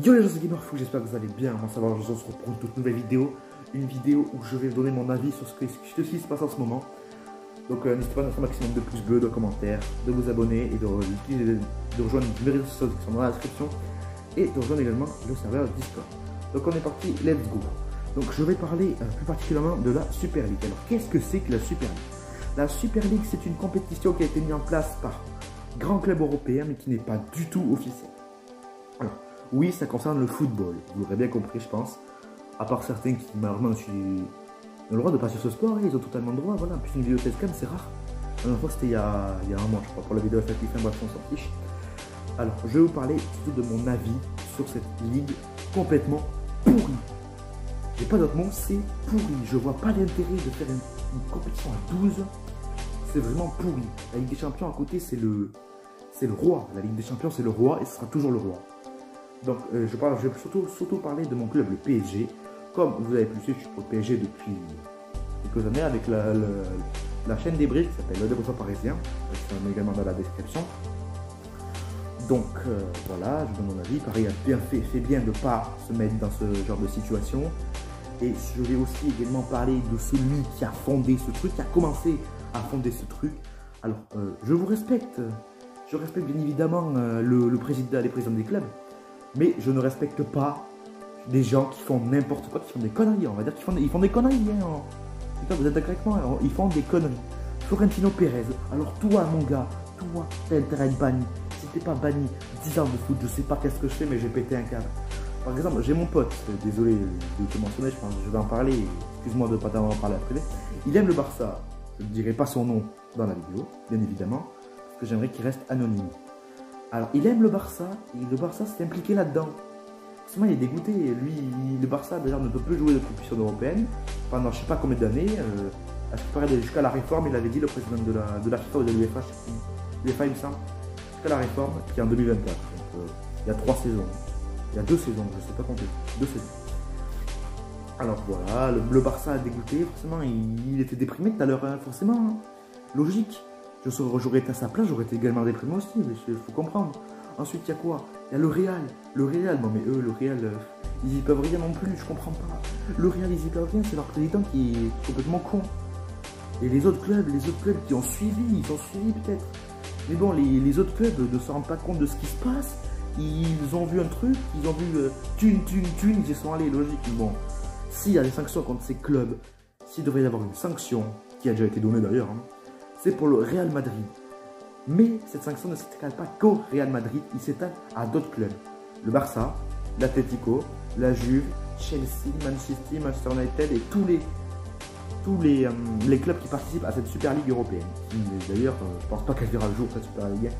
Yo les gens, c'est Gamerfou, j'espère que vous allez bien. Moi ça va, je se retrouve pour une toute nouvelle vidéo. Une vidéo où je vais donner mon avis sur ce qui se passe en ce moment. Donc n'hésitez pas à mettre un maximum de pouces bleus, de commentaires, de vous abonner et de rejoindre les réseaux sociaux qui sont dans la description. Et de rejoindre également le serveur Discord. Donc on est parti, let's go. Donc je vais parler plus particulièrement de la Super League. Alors qu'est-ce que c'est que la Super League? La Super League, c'est une compétition qui a été mise en place par grands clubs européens mais qui n'est pas du tout officielle. Alors, oui, ça concerne le football, vous l'aurez bien compris, je pense. À part certains qui, malheureusement, ont le droit de passer sur ce sport, et ils ont totalement le droit, voilà. Puis une vidéo test cam, c'est rare. La dernière fois, c'était il y a un mois, je crois, pour la vidéo FAQ, bref, on s'en fiche. Alors, je vais vous parler surtout de mon avis sur cette ligue complètement pourrie. J'ai pas d'autre mot, c'est pourri. Je vois pas l'intérêt de faire une compétition à 12. C'est vraiment pourri. La Ligue des Champions à côté, c'est le roi. La Ligue des Champions, c'est le roi et ce sera toujours le roi. Donc, je vais surtout parler de mon club, le PSG. Comme vous avez pu suivre, je suis pour le PSG depuis quelques années avec la chaîne des briques qui s'appelle Le Développeur Parisien. Ça met également dans la description. Donc, voilà, je donne mon avis. Paris a bien fait bien de ne pas se mettre dans ce genre de situation. Et je vais aussi également parler de celui qui a fondé ce truc, qui a commencé à fonder ce truc. Alors, je vous respecte. Je respecte bien évidemment les présidents des clubs. Mais je ne respecte pas des gens qui font n'importe quoi, qui font des conneries. On va dire qu'ils font des conneries. Hein. Putain, vous êtes d'accord avec moi, hein, ils font des conneries. Florentino Pérez, alors toi mon gars, toi, t'as intérêt à être banni. Si t'es pas banni 10 ans de foot, je sais pas qu'est-ce que je fais, mais j'ai pété un câble. Par exemple, j'ai mon pote, désolé de te mentionner, je pense que je vais en parler, excuse-moi de ne pas t'en parler après. Il aime le Barça, je ne dirai pas son nom dans la vidéo, bien évidemment, parce que j'aimerais qu'il reste anonyme. Alors, il aime le Barça, et le Barça s'est impliqué là-dedans. Forcément, il est dégoûté. Lui, le Barça, d'ailleurs, ne peut plus jouer de compétition européenne pendant je ne sais pas combien d'années. À ce qui paraît, jusqu'à la réforme, il avait dit, le président de la FIFA ou de l'UEFA, je sais plus, l'UEFA, il me semble, jusqu'à la réforme, qui est en 2024. Donc, il y a 3 saisons. Il y a 2 saisons, je ne sais pas compter. 2 saisons. Alors voilà, le Barça a dégoûté, forcément, il était déprimé tout à l'heure, hein, forcément. Hein. Logique. J'aurais été à sa place, j'aurais été également déprimé aussi, mais il faut comprendre. Ensuite, il y a quoi? Il y a le Real. Le Real, non mais eux, le Real, ils y peuvent rien non plus, je comprends pas. Le Real, ils y peuvent rien, c'est leur président qui est complètement con. Et les autres clubs qui ont suivi, ils ont suivi peut-être. Mais bon, les autres clubs ne se rendent pas compte de ce qui se passe. Ils ont vu un truc, ils ont vu thune, ils y sont allés, logique. Bon, s'il y a des sanctions contre ces clubs, s'il devrait y avoir une sanction, qui a déjà été donnée d'ailleurs, hein, c'est pour le Real Madrid. Mais cette sanction ne s'étale pas qu'au Real Madrid, il s'étale à d'autres clubs. Le Barça, l'Atlético, la Juve, Chelsea, Manchester United et tous les clubs qui participent à cette Super Ligue européenne. D'ailleurs, je pense pas qu'elle verra le jour, cette Super Ligue.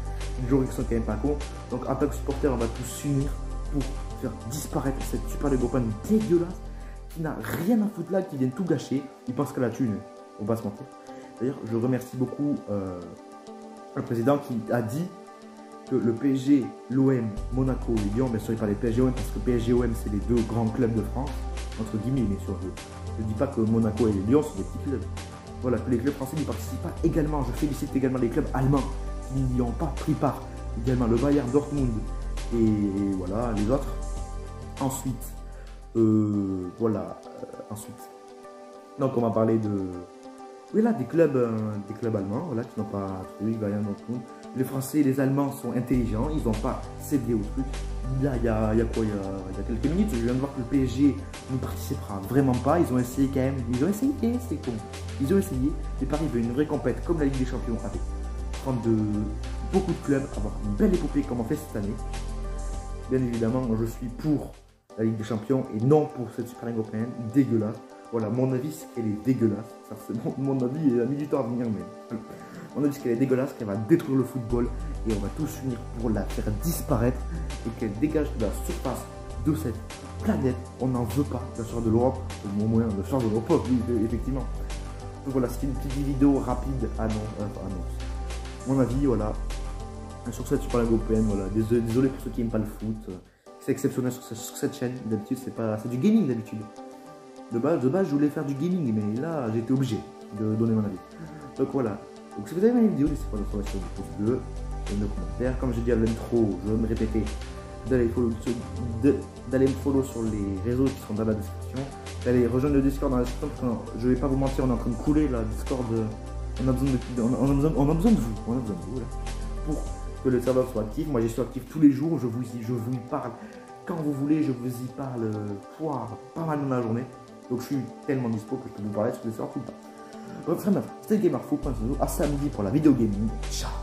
Les joueurs qui sont quand même pas cons. Donc en tant que supporter, on va tous s'unir pour faire disparaître cette Super Ligue européenne dégueulasse qui n'a rien à foutre là, qui vient tout gâcher. Ils pensent qu'à la thune, on va se mentir. D'ailleurs, je remercie beaucoup le président qui a dit que le PSG, l'OM, Monaco et Lyon, bien sûr il parlait de PSG-OM parce que PSG-OM c'est les 2 grands clubs de France, entre guillemets bien sûr. Je ne dis pas que Monaco et Lyon sont des petits clubs. Voilà, que les clubs français n'y participent pas également. Je félicite également les clubs allemands qui n'y ont pas pris part. Également le Bayern Dortmund et voilà les autres. Ensuite, ensuite. Donc on va parler de... Oui, là, des clubs allemands, voilà, qui n'ont pas trouvé Bayern Dortmund. Les Français et les Allemands sont intelligents, ils n'ont pas cédé au truc. Là, il y a quelques minutes, je viens de voir que le PSG ne participera vraiment pas. Ils ont essayé quand même, c'est con. Ils ont essayé, mais Paris veut une vraie compète comme la Ligue des Champions avec prendre beaucoup de clubs, avoir une belle épopée comme on fait cette année. Bien évidemment, je suis pour la Ligue des Champions et non pour cette Super Ligue européenne dégueulasse. Voilà, mon avis, c'est qu'elle est dégueulasse. Ça, c'est mon avis, il a mis du temps à venir, mais mon avis, c'est qu'elle est dégueulasse, qu'elle va détruire le football et on va tous s'unir pour la faire disparaître et qu'elle dégage de la surface de cette planète. On n'en veut pas, bien sûr, de l'Europe, au moins de changer de l'Europe, oui, effectivement. Donc voilà, c'était une petite vidéo rapide, annonce. Mon avis, voilà, sur cette Super Ligue européenne, voilà, désolé pour ceux qui n'aiment pas le foot. C'est exceptionnel sur cette chaîne, d'habitude, c'est du gaming d'habitude. De base, je voulais faire du gaming, mais là, j'ai été obligé de donner mon avis. Donc voilà. Donc si vous avez aimé la vidéo, n'hésitez pas à laisser des pouces bleus et de commentaires. Comme j'ai dit à l'intro, je vais me répéter. d'aller me follow sur les réseaux qui sont dans la description, d'aller rejoindre le Discord dans la description, parce que je vais pas vous mentir, on est en train de couler la Discord, on a besoin de vous, là, pour que le serveur soit actif. Moi je suis actif tous les jours, je vous y parle quand vous voulez, je vous y parle pas mal dans la journée, donc je suis tellement dispo que je peux vous parler sur le serveur tout le temps. Donc très bien, c'était GamerFou, à samedi pour la vidéo gaming, ciao.